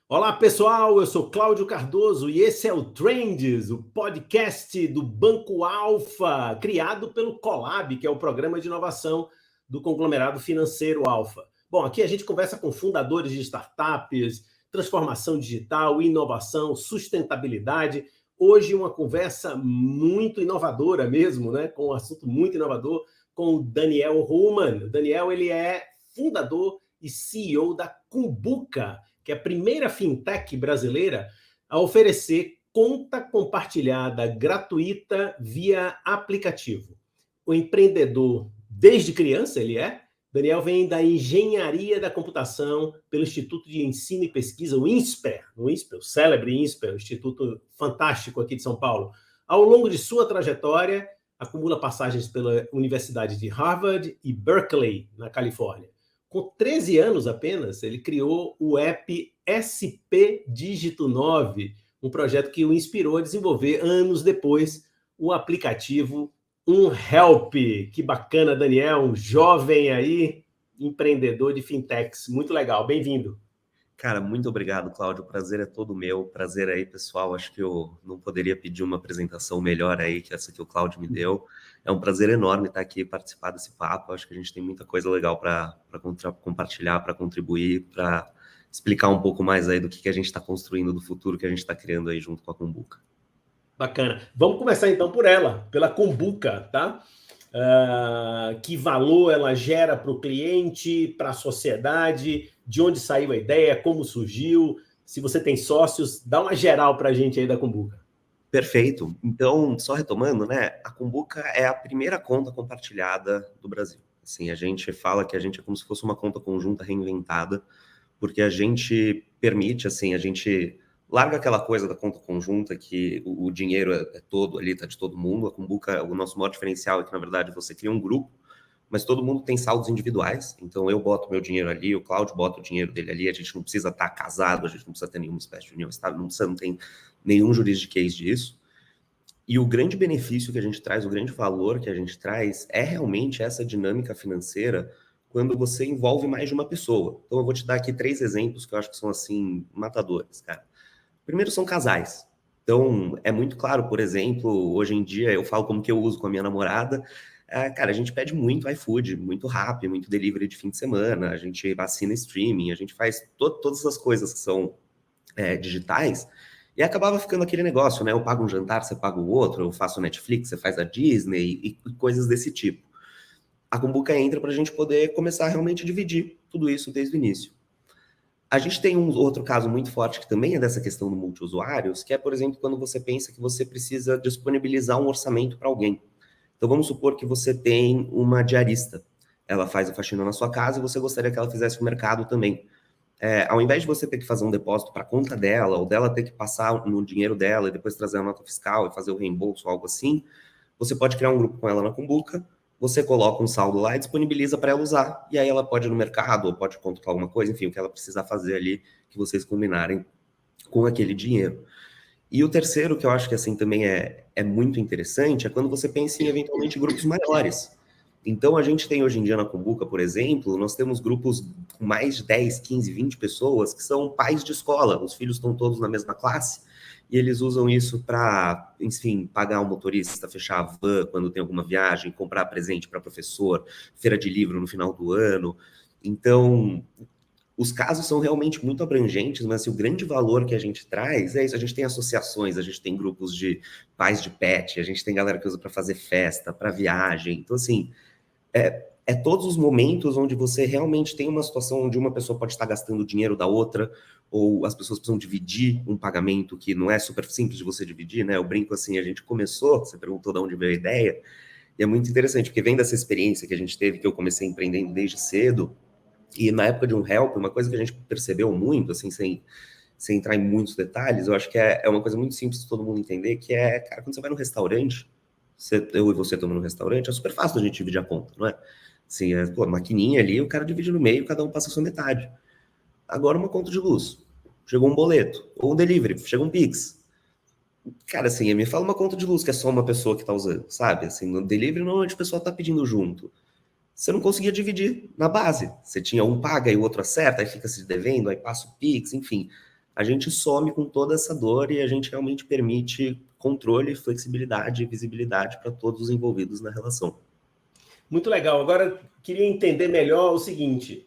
Olá, pessoal, eu sou Cláudio Cardoso e esse é o Trends, o podcast do Banco Alfa, criado pelo Colab, que é o programa de inovação do conglomerado financeiro Alfa. Bom, aqui a gente conversa com fundadores de startups, transformação digital, inovação, sustentabilidade. Hoje uma conversa muito inovadora mesmo, né? Com um assunto muito inovador, com o Daniel Ruhlmann. O Daniel, ele é fundador e CEO da Cumbuca, que é a primeira fintech brasileira a oferecer conta compartilhada gratuita via aplicativo. O empreendedor, desde criança, Daniel vem da engenharia da computação pelo Instituto de Ensino e Pesquisa, o INSPER, o célebre INSPER, um instituto fantástico aqui de São Paulo. Ao longo de sua trajetória, acumula passagens pela Universidade de Harvard e Berkeley, na Califórnia. Com 13 anos apenas, ele criou o app SP Dígito 9, um projeto que o inspirou a desenvolver, anos depois, o aplicativo Help. Que bacana, Daniel, um jovem aí, empreendedor de fintechs. Muito legal, bem-vindo. Cara, muito obrigado, Cláudio. O prazer é todo meu. Prazer aí, pessoal. Acho que eu não poderia pedir uma apresentação melhor aí que essa que o Cláudio me deu. É um prazer enorme estar aqui e participar desse papo. Acho que a gente tem muita coisa legal para compartilhar, para contribuir, para explicar um pouco mais aí do que a gente está construindo, do futuro que a gente está criando aí junto com a Cumbuca. Bacana. Vamos começar então por ela, pela Cumbuca, tá? Que valor ela gera para o cliente, para a sociedade, de onde saiu a ideia, como surgiu, se você tem sócios, dá uma geral para a gente aí da Cumbuca. Perfeito. Então, só retomando, né? A Cumbuca é a primeira conta compartilhada do Brasil. Assim, a gente fala que a gente é como se fosse uma conta conjunta reinventada, porque a gente permite, assim, a gente larga aquela coisa da conta conjunta que o dinheiro é todo ali, tá de todo mundo. A Cumbuca, o nosso maior diferencial é que, na verdade, você cria um grupo, mas todo mundo tem saldos individuais. Então, eu boto meu dinheiro ali, o Cláudio bota o dinheiro dele ali, a gente não precisa estar casado, a gente não precisa ter nenhuma espécie de união estável, não tem nenhum juridiquês disso. E o grande benefício que a gente traz, o grande valor que a gente traz é realmente essa dinâmica financeira quando você envolve mais de uma pessoa. Então, eu vou te dar aqui 3 exemplos que eu acho que são, assim, matadores, cara. Primeiro, são casais. Então, é muito claro, por exemplo, hoje em dia, eu falo como que eu uso com a minha namorada, cara, a gente pede muito iFood, muito Rappi, muito delivery de fim de semana, a gente assina streaming, a gente faz todas essas coisas que são digitais, e acabava ficando aquele negócio, né? Eu pago um jantar, você paga o outro, eu faço Netflix, você faz a Disney e coisas desse tipo. A Cumbuca entra para a gente poder começar realmente a dividir tudo isso desde o início. A gente tem um outro caso muito forte que também é dessa questão do multiusuários, que é, por exemplo, quando você pensa que você precisa disponibilizar um orçamento para alguém. Então, vamos supor que você tem uma diarista. Ela faz a faxina na sua casa e você gostaria que ela fizesse o mercado também. Ao invés de você ter que fazer um depósito para a conta dela, ou dela ter que passar no dinheiro dela e depois trazer a nota fiscal e fazer o reembolso, algo assim, você pode criar um grupo com ela na Cumbuca, você coloca um saldo lá e disponibiliza para ela usar, e aí ela pode ir no mercado, ou pode contratar alguma coisa, enfim, o que ela precisar fazer ali, que vocês combinarem com aquele dinheiro. E o terceiro, que eu acho que assim também é muito interessante, é quando você pensa em eventualmente grupos maiores. Então, a gente tem hoje em dia na Cumbuca, por exemplo, nós temos grupos com mais de 10, 15, 20 pessoas que são pais de escola, os filhos estão todos na mesma classe, e eles usam isso para, enfim, pagar um motorista, fechar a van quando tem alguma viagem, comprar presente para professor, feira de livro no final do ano. Então, os casos são realmente muito abrangentes, mas assim, o grande valor que a gente traz é isso. A gente tem associações, a gente tem grupos de pais de pet, a gente tem galera que usa para fazer festa, para viagem. Então, assim, é todos os momentos onde você realmente tem uma situação onde uma pessoa pode estar gastando o dinheiro da outra, ou as pessoas precisam dividir um pagamento que não é super simples de você dividir, né? Eu brinco assim, a gente começou, você perguntou de onde veio a ideia, e é muito interessante, porque vem dessa experiência que a gente teve, que eu comecei empreendendo desde cedo, e na época de Help, uma coisa que a gente percebeu muito, assim, sem entrar em muitos detalhes, eu acho que é uma coisa muito simples de todo mundo entender, que é, cara, quando você vai no restaurante, eu e você estamos no restaurante, é super fácil a gente dividir a conta, não é? Assim, maquininha ali, o cara divide no meio, cada um passa a sua metade. Agora uma conta de luz, chegou um boleto, ou um delivery, chega um Pix. Cara, assim, me fala uma conta de luz que é só uma pessoa que está usando, sabe? Assim, no delivery, normalmente o pessoal está pedindo junto. Você não conseguia dividir na base. Você tinha um paga e o outro acerta, aí fica se devendo, aí passa o Pix, enfim. a gente some com toda essa dor e a gente realmente permite controle, flexibilidade e visibilidade para todos os envolvidos na relação. Muito legal. Agora, queria entender melhor o seguinte: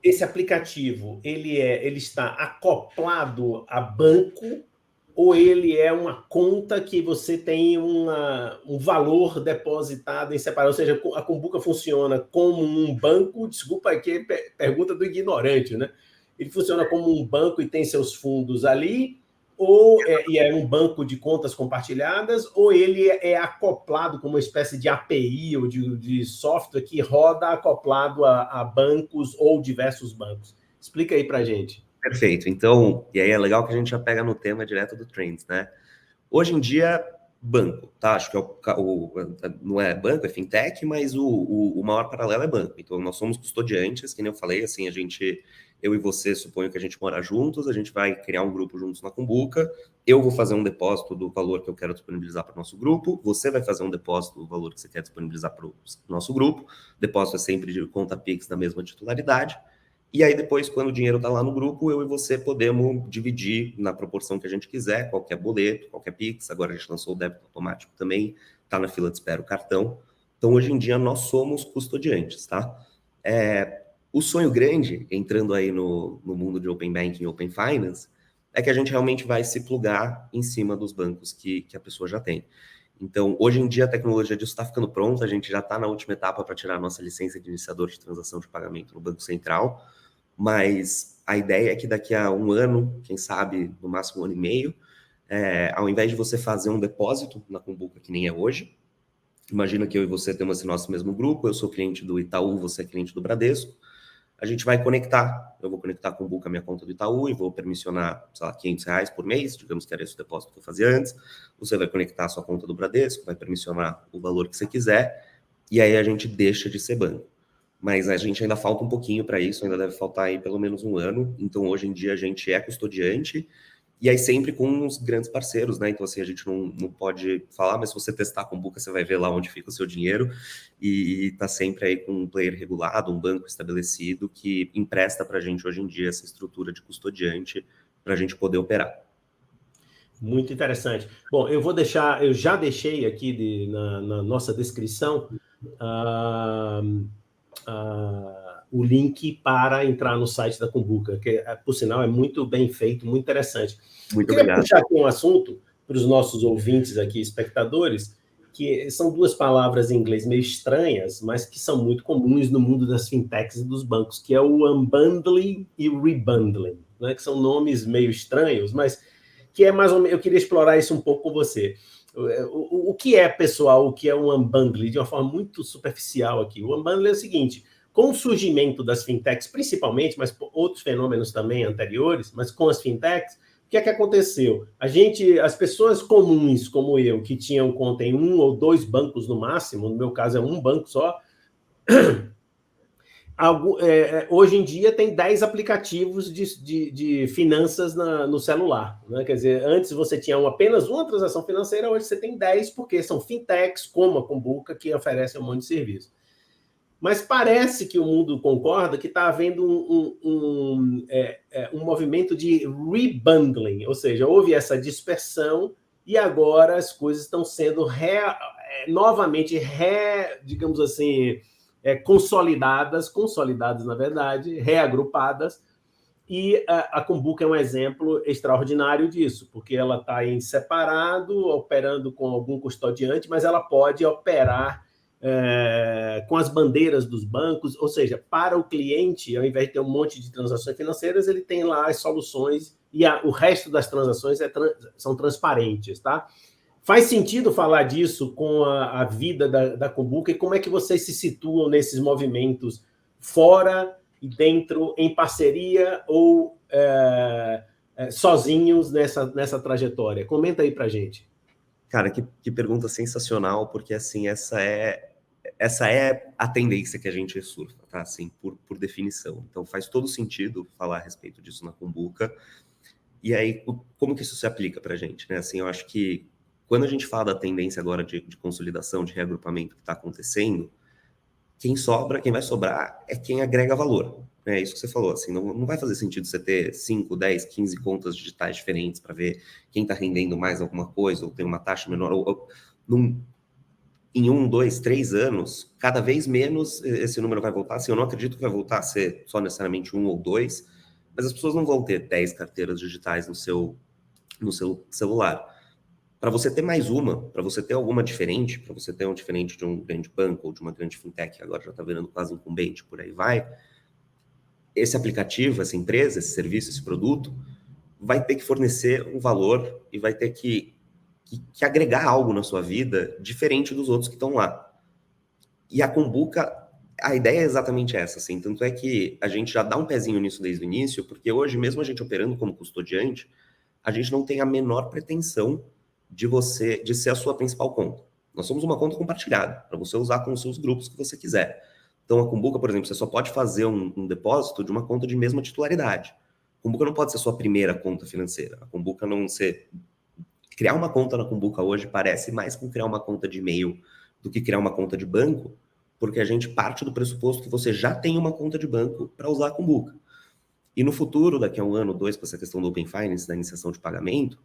esse aplicativo, ele está acoplado a banco ou ele é uma conta que você tem um valor depositado em separado? Ou seja, a Cumbuca funciona como um banco, desculpa aqui, pergunta do ignorante, né? Ele funciona como um banco e tem seus fundos ali, e é um banco de contas compartilhadas, ou ele é acoplado com uma espécie de API ou de software que roda acoplado a bancos ou diversos bancos? Explica aí para a gente. Perfeito. Então, e aí é legal que a gente já pega no tema direto do Trends, né? Hoje em dia, banco, tá? Acho que não é banco, é fintech, mas o maior paralelo é banco. Então, nós somos custodiantes, que nem eu falei, assim, eu e você, suponho que a gente mora juntos, a gente vai criar um grupo juntos na Cumbuca, eu vou fazer um depósito do valor que eu quero disponibilizar para o nosso grupo, você vai fazer um depósito do valor que você quer disponibilizar para o nosso grupo, depósito é sempre de conta Pix da mesma titularidade, e aí depois, quando o dinheiro está lá no grupo, eu e você podemos dividir na proporção que a gente quiser, qualquer boleto, qualquer Pix. Agora a gente lançou o débito automático também, está na fila de espera o cartão. Então, hoje em dia, nós somos custodiantes, tá? O sonho grande, entrando aí no mundo de Open Banking e Open Finance, é que a gente realmente vai se plugar em cima dos bancos que a pessoa já tem. Então, hoje em dia, a tecnologia disso está ficando pronta, a gente já está na última etapa para tirar a nossa licença de iniciador de transação de pagamento no Banco Central, mas a ideia é que daqui a um ano, quem sabe no máximo um ano e meio, ao invés de você fazer um depósito na Cumbuca, que nem é hoje, imagina que eu e você temos esse nosso mesmo grupo, eu sou cliente do Itaú, você é cliente do Bradesco, a gente vai conectar, eu vou conectar a Cumbuca à minha conta do Itaú e vou permissionar, sei lá, R$500 por mês, digamos que era esse o depósito que eu fazia antes, você vai conectar a sua conta do Bradesco, vai permissionar o valor que você quiser, e aí a gente deixa de ser banco. Mas a gente ainda falta um pouquinho para isso, ainda deve faltar aí pelo menos um ano, então hoje em dia a gente é custodiante, e aí sempre com os grandes parceiros, né? Então, assim, a gente não pode falar, mas se você testar a Cumbuca, você vai ver lá onde fica o seu dinheiro e tá sempre aí com um player regulado, um banco estabelecido que empresta para a gente hoje em dia essa estrutura de custodiante para a gente poder operar. Muito interessante. Bom, eu já deixei aqui na nossa descrição o link para entrar no site da Cumbuca, que, por sinal, é muito bem feito, muito interessante. Muito eu queria obrigado. puxar aqui um assunto para os nossos ouvintes aqui, espectadores, que são duas palavras em inglês meio estranhas, mas que são muito comuns no mundo das fintechs e dos bancos, que é o unbundling e o rebundling, né? Que são nomes meio estranhos, mas que é mais ou menos... Eu queria explorar isso um pouco com você. O que é, pessoal, o que é um unbundling? De uma forma muito superficial aqui. O unbundling é o seguinte: com o surgimento das fintechs, principalmente, mas outros fenômenos também anteriores, mas com as fintechs, o que é que aconteceu? As pessoas comuns, como eu, que tinham conta em um ou dois bancos no máximo, no meu caso é um banco só, hoje em dia tem 10 aplicativos de finanças no celular, né? Quer dizer, antes você tinha apenas uma transação financeira, hoje você tem 10, porque são fintechs, como a Cumbuca, que oferecem um monte de serviço. Mas parece que o mundo concorda que está havendo um movimento de rebundling, ou seja, houve essa dispersão e agora as coisas estão sendo novamente, digamos assim, consolidadas, na verdade, reagrupadas, e a Cumbuca é um exemplo extraordinário disso, porque ela está em separado, operando com algum custodiante, mas ela pode operar com as bandeiras dos bancos, ou seja, para o cliente, ao invés de ter um monte de transações financeiras, ele tem lá as soluções e o resto das transações são transparentes, tá? Faz sentido falar disso com a vida da Cumbuca e como é que vocês se situam nesses movimentos fora e dentro, em parceria ou sozinhos nessa trajetória? Comenta aí pra gente. Cara, que pergunta sensacional, porque assim, essa é a tendência que a gente surfa, tá? Assim, por definição. Então faz todo sentido falar a respeito disso na Cumbuca. E aí, como que isso se aplica pra gente, né? Assim, eu acho que quando a gente fala da tendência agora de consolidação, de reagrupamento que está acontecendo, quem vai sobrar é quem agrega valor. É isso que você falou, assim, não vai fazer sentido você ter 5, 10, 15 contas digitais diferentes para ver quem está rendendo mais alguma coisa, ou tem uma taxa menor, em 1, 2, 3 anos, cada vez menos esse número vai voltar. Assim, eu não acredito que vai voltar a ser só necessariamente 1 ou 2, mas as pessoas não vão ter 10 carteiras digitais no seu celular. Para você ter mais uma, para você ter alguma diferente, para você ter um diferente de um grande banco ou de uma grande fintech, que agora já está virando quase incumbente, por aí vai, esse aplicativo, essa empresa, esse serviço, esse produto, vai ter que fornecer um valor e vai ter que agregar algo na sua vida diferente dos outros que estão lá. E a Kombuka, a ideia é exatamente essa, assim, tanto é que a gente já dá um pezinho nisso desde o início, porque hoje, mesmo a gente operando como custodiante, a gente não tem a menor pretensão de ser a sua principal conta. Nós somos uma conta compartilhada, para você usar com os seus grupos que você quiser. Então, a Kombuka, por exemplo, você só pode fazer um depósito de uma conta de mesma titularidade. A Kombuka não pode ser sua primeira conta financeira. A Kombuka não ser... Criar uma conta na Kombuka hoje parece mais com criar uma conta de e-mail do que criar uma conta de banco, porque a gente parte do pressuposto que você já tem uma conta de banco para usar a Kombuka. E no futuro, daqui a 1 ano, 2, com essa questão do Open Finance, da iniciação de pagamento,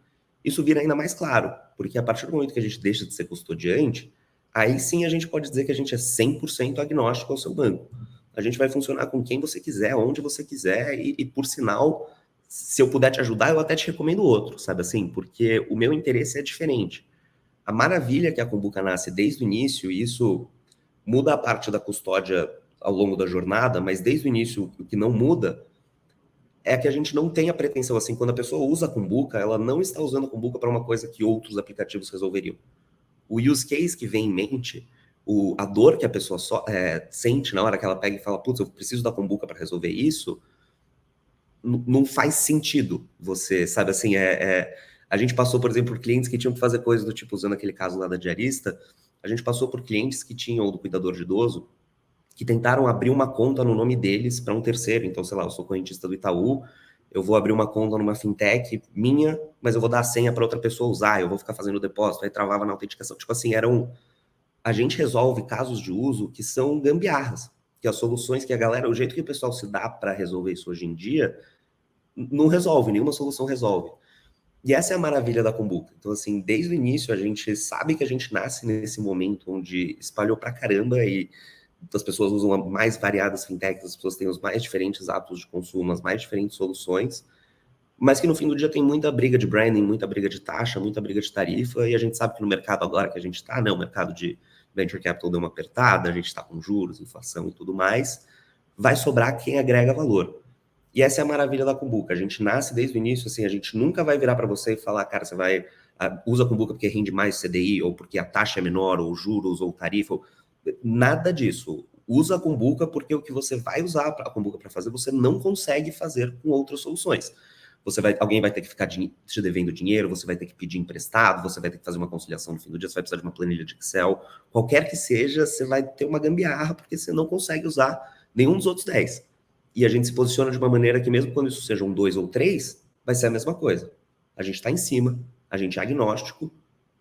isso vira ainda mais claro, porque a partir do momento que a gente deixa de ser custodiante, aí sim a gente pode dizer que a gente é 100% agnóstico ao seu banco. A gente vai funcionar com quem você quiser, onde você quiser, e por sinal, se eu puder te ajudar, eu até te recomendo outro, sabe assim? Porque o meu interesse é diferente. A maravilha que a Kombuka nasce desde o início, e isso muda a parte da custódia ao longo da jornada, mas desde o início o que não muda é que a gente não tem a pretensão, assim, quando a pessoa usa a Kombuka, ela não está usando a Kombuka para uma coisa que outros aplicativos resolveriam. O use case que vem em mente, a dor que a pessoa sente na hora que ela pega e fala, putz, eu preciso da Kombuka para resolver isso, não faz sentido você, sabe, assim, a gente passou, por exemplo, por clientes que tinham que fazer coisas do tipo, usando aquele caso lá da diarista, a gente passou por clientes que tinham, ou do cuidador de idoso, que tentaram abrir uma conta no nome deles para um terceiro. Então, sei lá, eu sou correntista do Itaú, eu vou abrir uma conta numa fintech minha, mas eu vou dar a senha para outra pessoa usar, eu vou ficar fazendo depósito, aí travava na autenticação. Tipo assim, a gente resolve casos de uso que são gambiarras, que as soluções que a galera, o jeito que o pessoal se dá para resolver isso hoje em dia, não resolve, nenhuma solução resolve. E essa é a maravilha da Kombuka. Então, assim, desde o início a gente sabe que a gente nasce nesse momento onde espalhou pra caramba e as pessoas usam as mais variadas fintechs, as pessoas têm os mais diferentes hábitos de consumo, as mais diferentes soluções, mas que no fim do dia tem muita briga de branding, muita briga de taxa, muita briga de tarifa, e a gente sabe que no mercado agora que a gente está, né, o mercado de venture capital deu uma apertada, a gente está com juros, inflação e tudo mais, vai sobrar quem agrega valor. E essa é a maravilha da Kombuka. A gente nasce desde o início, assim, a gente nunca vai virar para você e falar, cara, você vai usa a Kombuka porque rende mais CDI, ou porque a taxa é menor, ou juros, ou tarifa. Nada disso. Usa a Kombuka porque o que você vai usar a Kombuka para fazer, você não consegue fazer com outras soluções. Alguém vai ter que ficar te devendo dinheiro, você vai ter que pedir emprestado, você vai ter que fazer uma conciliação no fim do dia, você vai precisar de uma planilha de Excel. Qualquer que seja, você vai ter uma gambiarra porque você não consegue usar nenhum dos outros 10. E a gente se posiciona de uma maneira que mesmo quando isso sejam 2 ou 3, vai ser a mesma coisa. A gente está em cima, a gente é agnóstico,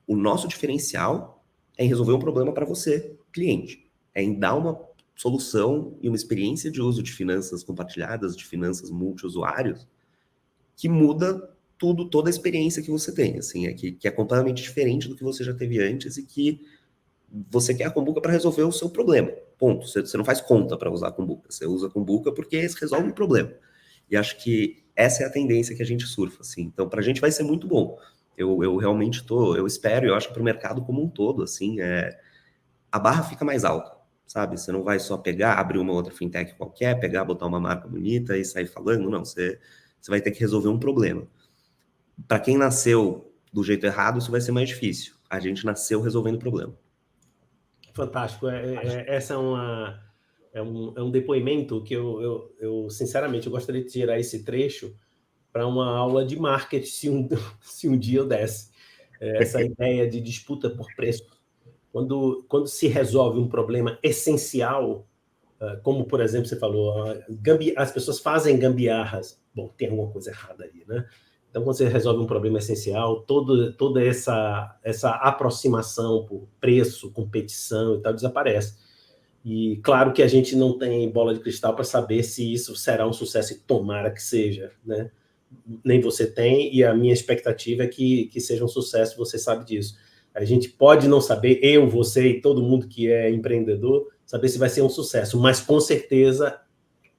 o nosso diferencial é em resolver um problema para você, cliente. É em dar uma solução e uma experiência de uso de finanças compartilhadas, de finanças multiusuários, que muda tudo, toda a experiência que você tem, assim, que é completamente diferente do que você já teve antes e que você quer a Kombuka para resolver o seu problema. Ponto. Você não faz conta para usar a Kombuka. Você usa a Kombuka porque resolve um problema. E acho que essa é a tendência que a gente surfa, assim. Então, para a gente vai ser muito bom. Eu realmente eu espero, eu acho que para o mercado como um todo, assim, a barra fica mais alta, sabe? Você não vai só pegar, abrir uma outra fintech qualquer, pegar, botar uma marca bonita e sair falando, não. Você vai ter que resolver um problema. Para quem nasceu do jeito errado, isso vai ser mais difícil. A gente nasceu resolvendo o problema. Fantástico. Essa é um depoimento que eu sinceramente, eu gostaria de tirar esse trecho para uma aula de marketing, se um dia eu desse. Essa ideia de disputa por preço. Quando se resolve um problema essencial, como, por exemplo, você falou, as pessoas fazem gambiarras. Bom, tem alguma coisa errada aí, né? Então, quando você resolve um problema essencial, toda essa aproximação por preço, competição e tal, desaparece. E claro que a gente não tem bola de cristal para saber se isso será um sucesso, e tomara que seja, né? Nem você tem, e a minha expectativa é que seja um sucesso, você sabe disso. A gente pode não saber, eu, você e todo mundo que é empreendedor, saber se vai ser um sucesso, mas com certeza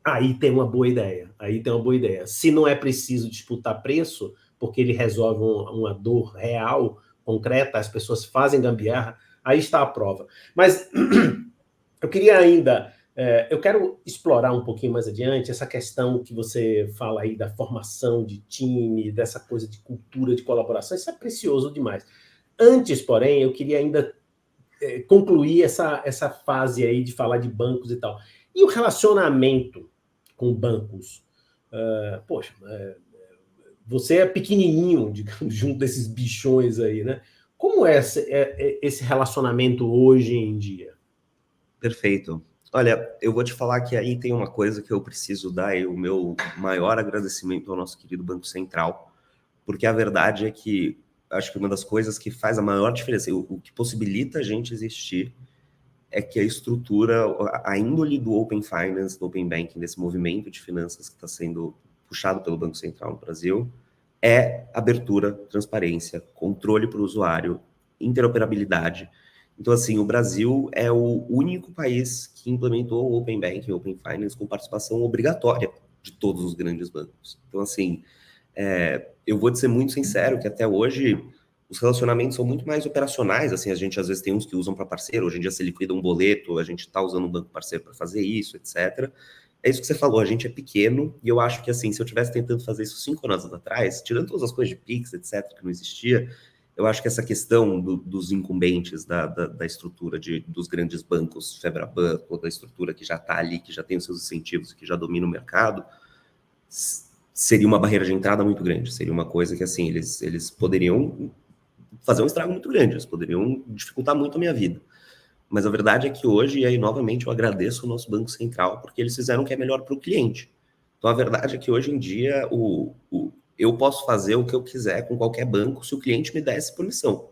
aí tem uma boa ideia. Aí tem uma boa ideia. Se não é preciso disputar preço, porque ele resolve uma dor real, concreta, as pessoas fazem gambiarra, aí está a prova. Mas eu queria ainda, eu quero explorar um pouquinho mais adiante essa questão que você fala aí da formação de time, dessa coisa de cultura de colaboração, isso é precioso demais. Antes, porém, eu queria ainda concluir essa fase aí de falar de bancos e tal. E o relacionamento com bancos? Poxa, você é pequenininho, digamos, junto desses bichões aí, né? Como é esse relacionamento hoje em dia? Perfeito. Olha, eu vou te falar que aí tem uma coisa que eu preciso dar o meu maior agradecimento ao nosso querido Banco Central, porque a verdade é que acho que uma das coisas que faz a maior diferença, o que possibilita a gente existir, é que a estrutura, a índole do Open Finance, do Open Banking, desse movimento de finanças que está sendo puxado pelo Banco Central no Brasil, é abertura, transparência, controle para o usuário, interoperabilidade. Então, assim, o Brasil é o único país que implementou o Open Banking, o Open Finance, com participação obrigatória de todos os grandes bancos. Então, assim, eu vou te ser muito sincero que até hoje os relacionamentos são muito mais operacionais, assim, a gente às vezes tem uns que usam para parceiro, hoje em dia você liquida um boleto, a gente está usando um banco parceiro para fazer isso, etc. É isso que você falou, a gente é pequeno, e eu acho que, assim, se eu tivesse tentando fazer isso 5 anos atrás, tirando todas as coisas de Pix, etc., que não existia, eu acho que essa questão dos incumbentes da estrutura dos grandes bancos, Febraban, toda a estrutura que já está ali, que já tem os seus incentivos, que já domina o mercado, seria uma barreira de entrada muito grande, seria uma coisa que, assim, eles poderiam fazer um estrago muito grande, eles poderiam dificultar muito a minha vida. Mas a verdade é que hoje, e aí novamente eu agradeço o nosso Banco Central, porque eles fizeram o que é melhor para o cliente. Então a verdade é que hoje em dia eu posso fazer o que eu quiser com qualquer banco se o cliente me der essa permissão.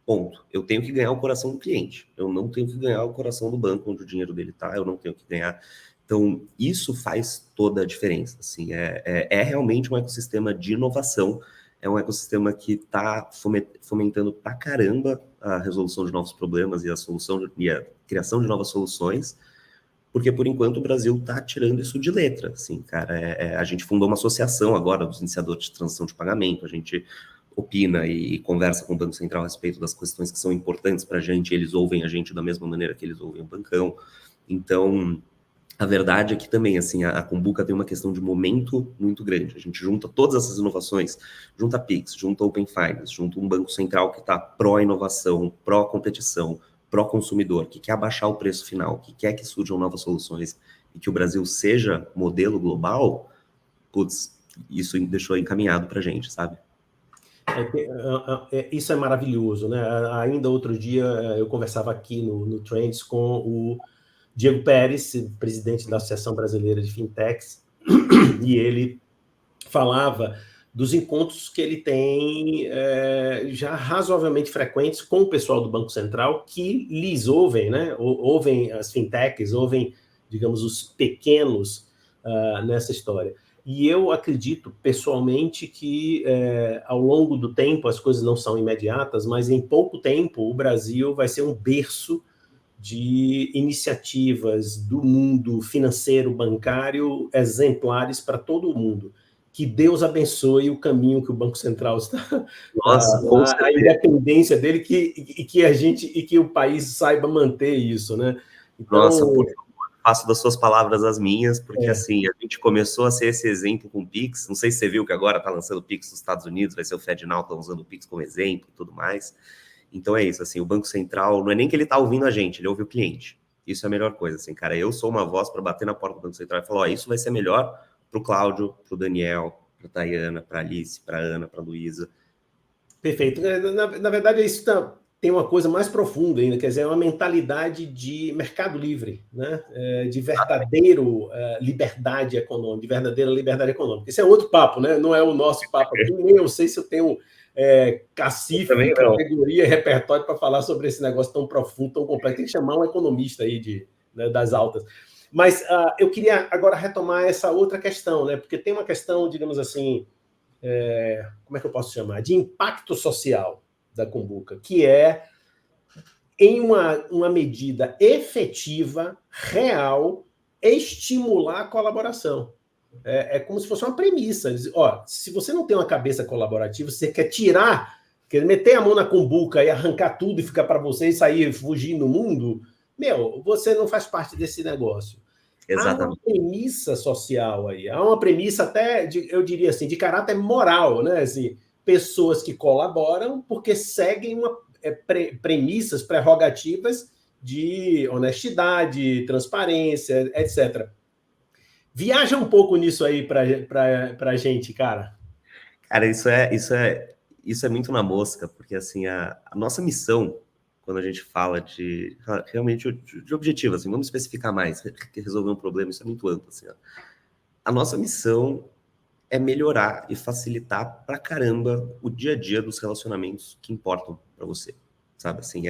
Ponto. Eu tenho que ganhar o coração do cliente. Eu não tenho que ganhar o coração do banco onde o dinheiro dele está, eu não tenho que ganhar. Então, isso faz toda a diferença. Assim, é realmente um ecossistema de inovação, é um ecossistema que está fomentando pra caramba a resolução de novos problemas e a criação de novas soluções, porque, por enquanto, o Brasil está tirando isso de letra. Assim, cara, a gente fundou uma associação agora dos iniciadores de transação de pagamento, a gente opina e conversa com o Banco Central a respeito das questões que são importantes para a gente, eles ouvem a gente da mesma maneira que eles ouvem o bancão. Então, a verdade é que também, assim, a Cumbuca tem uma questão de momento muito grande. A gente junta todas essas inovações, junta a Pix, junta a Open Finance, junta um Banco Central que está pró-inovação, pró-competição, pró-consumidor, que quer abaixar o preço final, que quer que surjam novas soluções e que o Brasil seja modelo global, putz, isso deixou encaminhado para a gente, sabe? Isso é maravilhoso, né? Ainda outro dia eu conversava aqui no Trends com o Diego Pérez, presidente da Associação Brasileira de Fintechs, e ele falava dos encontros que ele tem já razoavelmente frequentes com o pessoal do Banco Central, que lhes ouvem, né? Ouvem as fintechs, ouvem, digamos, os pequenos nessa história. E eu acredito, pessoalmente, que ao longo do tempo, as coisas não são imediatas, mas em pouco tempo o Brasil vai ser um berço de iniciativas do mundo financeiro, bancário, exemplares para todo o mundo. Que Deus abençoe o caminho que o Banco Central está, a independência dele, e que o país saiba manter isso, né? Então, nossa, por favor, faço das suas palavras as minhas, porque assim, a gente começou a ser esse exemplo com o Pix, não sei se você viu que agora está lançando o Pix nos Estados Unidos, vai ser o FedNow, está usando o Pix como exemplo e tudo mais. Então é isso, assim, o Banco Central, não é nem que ele está ouvindo a gente, ele ouve o cliente. Isso é a melhor coisa, assim, cara, eu sou uma voz para bater na porta do Banco Central e falar, isso vai ser melhor para o Cláudio, para o Daniel, para a Tayana, para a Alice, para a Ana, para a Luísa. Perfeito. Na verdade, isso tem uma coisa mais profunda ainda, quer dizer, é uma mentalidade de mercado livre, né? De verdadeiro liberdade econômica, de verdadeira liberdade econômica. Isso é outro papo, né? Não é o nosso papo aqui, nem eu sei se eu tenho cacife, categoria e repertório para falar sobre esse negócio tão profundo, tão complexo. Tem que chamar um economista aí né, das altas. Mas eu queria agora retomar essa outra questão, né? Porque tem uma questão, digamos assim, como é que eu posso chamar? De impacto social da Cumbuca, que é, em uma medida efetiva, real, estimular a colaboração. É como se fosse uma premissa. Ó, se você não tem uma cabeça colaborativa, você quer meter a mão na Cumbuca e arrancar tudo e ficar para você e sair fugir no mundo, você não faz parte desse negócio. Exatamente. Há uma premissa social aí, há uma premissa até, eu diria assim, de caráter moral, né? Assim, pessoas que colaboram porque seguem premissas, prerrogativas de honestidade, transparência, etc. Viaja um pouco nisso aí pra gente, cara. Cara, isso é muito na mosca, porque assim, a nossa missão, quando a gente fala de realmente de objetivo, assim, vamos especificar mais, resolver um problema, isso é muito amplo, assim, ó. A nossa missão é melhorar e facilitar pra caramba o dia a dia dos relacionamentos que importam pra você, sabe? Assim,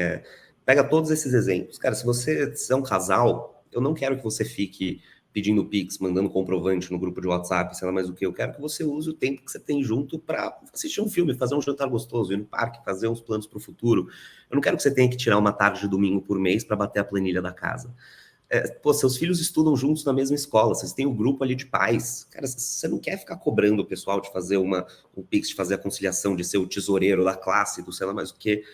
pega todos esses exemplos. Cara, se você é um casal, eu não quero que você fique pedindo Pix, mandando comprovante no grupo de WhatsApp, sei lá mais o que. Eu quero que você use o tempo que você tem junto para assistir um filme, fazer um jantar gostoso, ir no parque, fazer uns planos para o futuro. Eu não quero que você tenha que tirar uma tarde de domingo por mês para bater a planilha da casa. Seus filhos estudam juntos na mesma escola, vocês têm um grupo ali de pais. Cara, você não quer ficar cobrando o pessoal de fazer um Pix, de fazer a conciliação, de ser o tesoureiro da classe, do sei lá mais o que.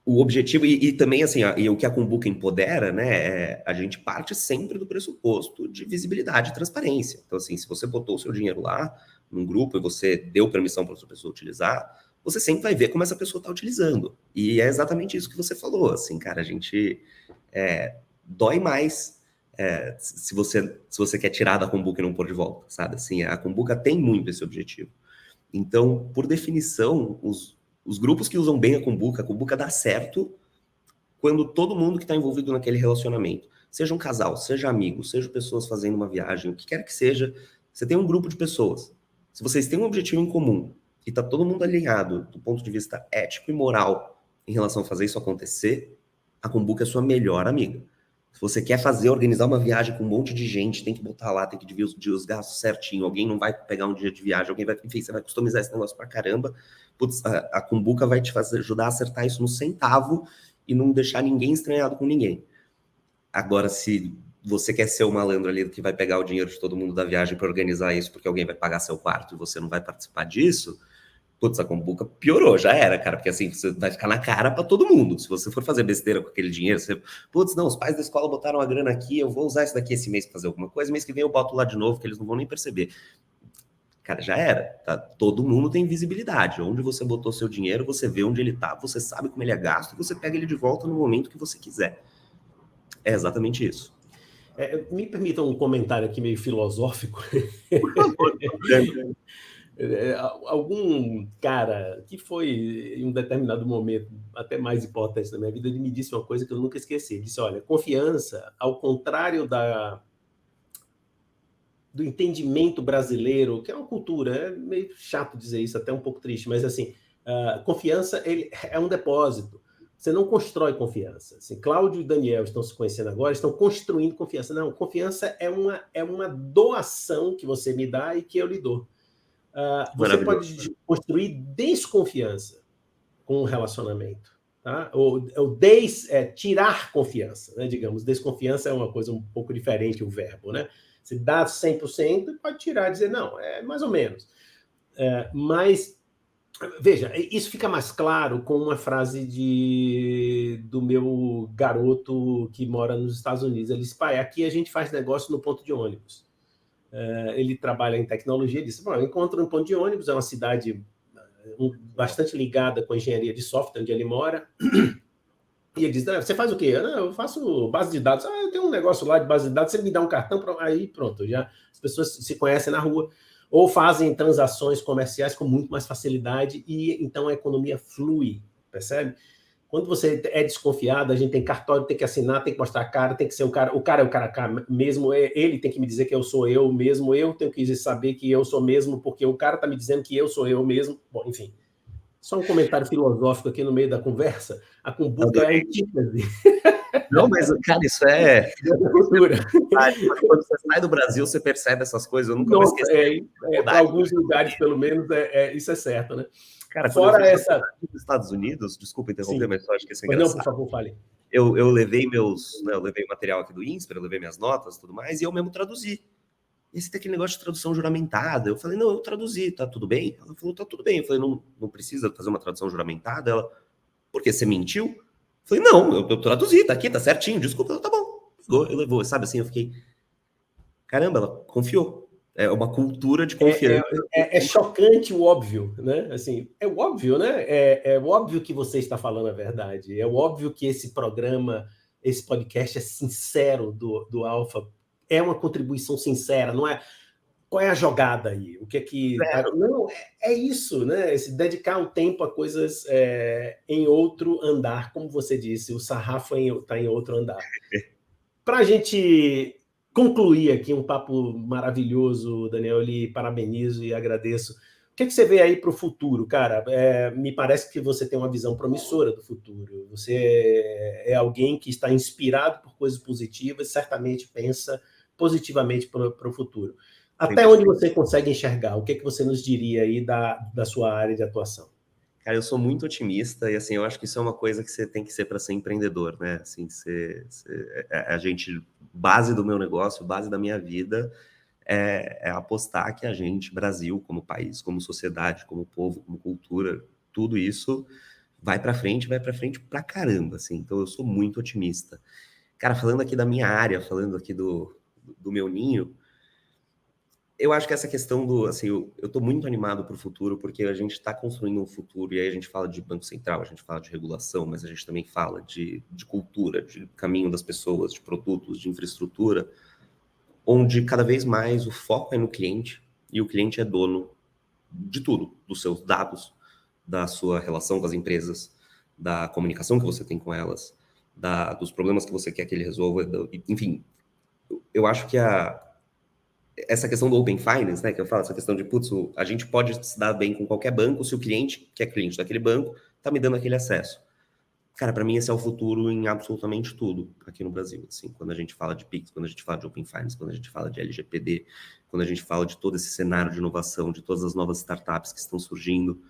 O objetivo, e também assim, e o que a Cumbuca empodera, né, a gente parte sempre do pressuposto de visibilidade e transparência. Então, assim, se você botou o seu dinheiro lá, num grupo, e você deu permissão para outra pessoa utilizar, você sempre vai ver como essa pessoa está utilizando. E é exatamente isso que você falou, assim, cara, a gente dói mais se você quer tirar da Cumbuca e não pôr de volta, sabe? Assim, a Cumbuca tem muito esse objetivo. Então, por definição, os grupos que usam bem a Cumbuca dá certo quando todo mundo que está envolvido naquele relacionamento, seja um casal, seja amigo, seja pessoas fazendo uma viagem, o que quer que seja, você tem um grupo de pessoas. Se vocês têm um objetivo em comum e está todo mundo alinhado do ponto de vista ético e moral em relação a fazer isso acontecer, a Cumbuca é sua melhor amiga. Se você quer organizar uma viagem com um monte de gente, tem que botar lá, tem que dividir os gastos certinho, alguém não vai pegar um dia de viagem, enfim, você vai customizar esse negócio pra caramba. Putz, a Cumbuca vai te ajudar a acertar isso no centavo e não deixar ninguém estranhado com ninguém. Agora, se você quer ser o malandro ali que vai pegar o dinheiro de todo mundo da viagem para organizar isso porque alguém vai pagar seu quarto e você não vai participar disso, putz, a Cumbuca piorou, já era, cara, porque assim, você vai ficar na cara para todo mundo. Se você for fazer besteira com aquele dinheiro, putz, não, os pais da escola botaram a grana aqui, eu vou usar isso daqui esse mês para fazer alguma coisa, mês que vem eu boto lá de novo, que eles não vão nem perceber. Cara, já era, tá? Todo mundo tem visibilidade. Onde você botou seu dinheiro, você vê onde ele tá, você sabe como ele é gasto, você pega ele de volta no momento que você quiser. É exatamente isso. Me permitam um comentário aqui meio filosófico. Por favor. Algum cara que foi, em um determinado momento, até mais importante na minha vida, ele me disse uma coisa que eu nunca esqueci. Ele disse, olha, confiança, ao contrário do entendimento brasileiro, que é uma cultura, é meio chato dizer isso, até um pouco triste, mas assim, confiança é um depósito. Você não constrói confiança. Assim, Cláudio e Daniel estão se conhecendo agora, estão construindo confiança. Não, confiança é uma doação que você me dá e que eu lhe dou. Você pode construir desconfiança com um relacionamento. Tá? Tirar confiança. Né? Digamos, desconfiança é uma coisa um pouco diferente, o verbo. Né? Você dá 100% e pode tirar e dizer, não, é mais ou menos. Mas, veja, isso fica mais claro com uma frase do meu garoto que mora nos Estados Unidos. Ele disse, pai, aqui a gente faz negócio no ponto de ônibus. Ele trabalha em tecnologia, ele disse, eu encontro um ponto de ônibus, é uma cidade bastante ligada com a engenharia de software, onde ele mora, e ele diz, você faz o quê? Eu faço base de dados. Eu tenho um negócio lá de base de dados, você me dá um cartão, aí pronto, já as pessoas se conhecem na rua, ou fazem transações comerciais com muito mais facilidade, e então a economia flui, percebe? Quando você é desconfiado, a gente tem cartório, tem que assinar, tem que mostrar a cara, tem que ser o cara é o cara mesmo, ele tem que me dizer que eu sou eu mesmo, eu tenho que saber que eu sou mesmo, porque o cara está me dizendo que eu sou eu mesmo. Bom, enfim. Só um comentário filosófico aqui no meio da conversa. A cumbuca é a antítese. Não, mas, cara, isso é... cultura. Quando você sai do Brasil, você percebe essas coisas. Eu nunca vou esquecer. Para alguns lugares, pelo menos, isso é certo, né? Cara, fora essa... Nos Estados Unidos, desculpa interromper, mas eu acho que isso é engraçado. Não, por favor, fale. Eu levei eu levei o material aqui do INSPER, eu levei minhas notas e tudo mais, e eu mesmo traduzi. Esse tem aquele negócio de tradução juramentada. Eu falei, não, eu traduzi, tá tudo bem? Ela falou, tá tudo bem. Eu falei, não precisa fazer uma tradução juramentada? Ela, por quê? Você mentiu? Eu falei, não, eu traduzi, tá aqui, tá certinho, desculpa. Ela, tá bom, eu levou, sabe assim, eu fiquei, caramba, ela confiou. É uma cultura de confiança. É chocante o óbvio, né? Assim, é o óbvio, né? É óbvio que você está falando a verdade. É óbvio que esse programa, esse podcast é sincero do Alfa. É uma contribuição sincera, não é? Qual é a jogada aí? O que é que... Não, é isso, né? Se dedicar o tempo a coisas em outro andar, como você disse, o sarrafo está em outro andar. Para a gente concluir aqui um papo maravilhoso, Daniel, eu lhe parabenizo e agradeço. O que é que você vê aí para o futuro, cara? Me parece que você tem uma visão promissora do futuro. Você é alguém que está inspirado por coisas positivas, certamente pensa positivamente para o futuro. Até onde você consegue enxergar? O que é que você nos diria aí da sua área de atuação? Cara, eu sou muito otimista e, assim, eu acho que isso é uma coisa que você tem que ser para ser empreendedor, né? Assim, base do meu negócio, base da minha vida é apostar que a gente, Brasil, como país, como sociedade, como povo, como cultura, tudo isso vai para frente pra caramba, assim. Então, eu sou muito otimista. Cara, falando aqui da minha área, falando aqui do meu ninho, eu acho que essa questão do, assim, eu estou muito animado para o futuro, porque a gente está construindo um futuro, e aí a gente fala de Banco Central, a gente fala de regulação, mas a gente também fala de cultura, de caminho das pessoas, de produtos, de infraestrutura, onde cada vez mais o foco é no cliente, e o cliente é dono de tudo, dos seus dados, da sua relação com as empresas, da comunicação que você tem com elas, dos problemas que você quer que ele resolva, enfim, eu acho que essa questão do Open Finance, né, que eu falo, essa questão de, putz, a gente pode se dar bem com qualquer banco se o cliente, que é cliente daquele banco, tá me dando aquele acesso. Cara, para mim esse é o futuro em absolutamente tudo aqui no Brasil, assim, quando a gente fala de Pix, quando a gente fala de Open Finance, quando a gente fala de LGPD, quando a gente fala de todo esse cenário de inovação, de todas as novas startups que estão surgindo,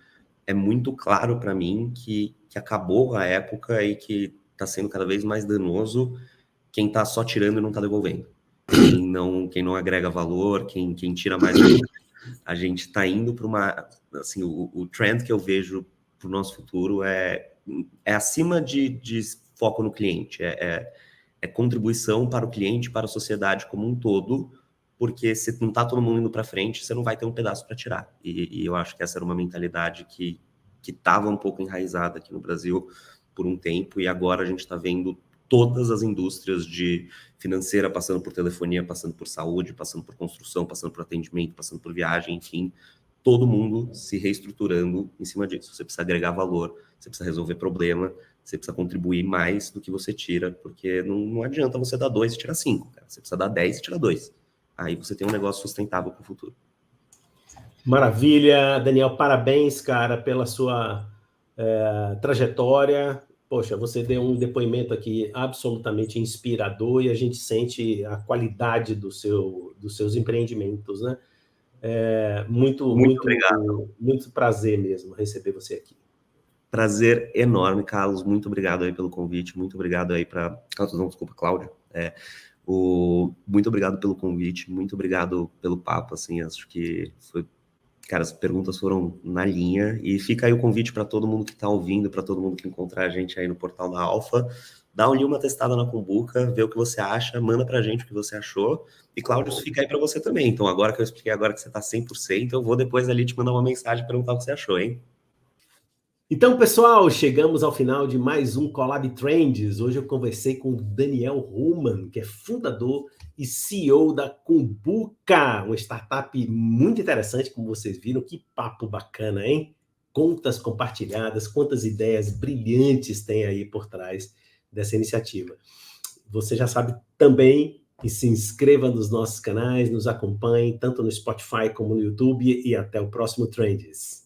é muito claro para mim que acabou a época e que está sendo cada vez mais danoso quem está só tirando e não está devolvendo. Quem não agrega valor, quem tira mais valor. A gente está indo para uma... Assim, o trend que eu vejo para o nosso futuro é acima de foco no cliente. É contribuição para o cliente, para a sociedade como um todo, porque se não está todo mundo indo para frente, você não vai ter um pedaço para tirar. E eu acho que essa era uma mentalidade que estava um pouco enraizada aqui no Brasil por um tempo, e agora a gente está vendo todas as indústrias de financeira, passando por telefonia, passando por saúde, passando por construção, passando por atendimento, passando por viagem, enfim, todo mundo se reestruturando em cima disso. Você precisa agregar valor, você precisa resolver problema, você precisa contribuir mais do que você tira, porque não adianta você dar 2 e tirar 5, cara. Você precisa dar 10 e tirar 2. Aí você tem um negócio sustentável para o futuro. Maravilha, Daniel, parabéns, cara, pela sua trajetória. Poxa, você deu um depoimento aqui absolutamente inspirador e a gente sente a qualidade dos seus empreendimentos, né? Muito obrigado. Muito prazer mesmo receber você aqui. Prazer enorme, Carlos. Muito obrigado aí pelo convite. Muito obrigado aí desculpa, Cláudio. Muito obrigado pelo convite. Muito obrigado pelo papo, assim, acho que foi... Cara, as perguntas foram na linha, e fica aí o convite para todo mundo que está ouvindo, para todo mundo que encontrar a gente aí no portal da Alfa, dá uma testada na Cumbuca, vê o que você acha, manda para a gente o que você achou, e Cláudio, isso fica aí para você também. Então, agora que eu expliquei agora que você está 100%, eu vou depois ali te mandar uma mensagem, perguntar o que você achou, hein? Então, pessoal, chegamos ao final de mais um Collab Trends. Hoje eu conversei com o Daniel Roman, que é fundador e CEO da Cumbuca, uma startup muito interessante, como vocês viram. Que papo bacana, hein? Contas compartilhadas, quantas ideias brilhantes tem aí por trás dessa iniciativa. Você já sabe também que se inscreva nos nossos canais, nos acompanhe, tanto no Spotify como no YouTube, e até o próximo Trends.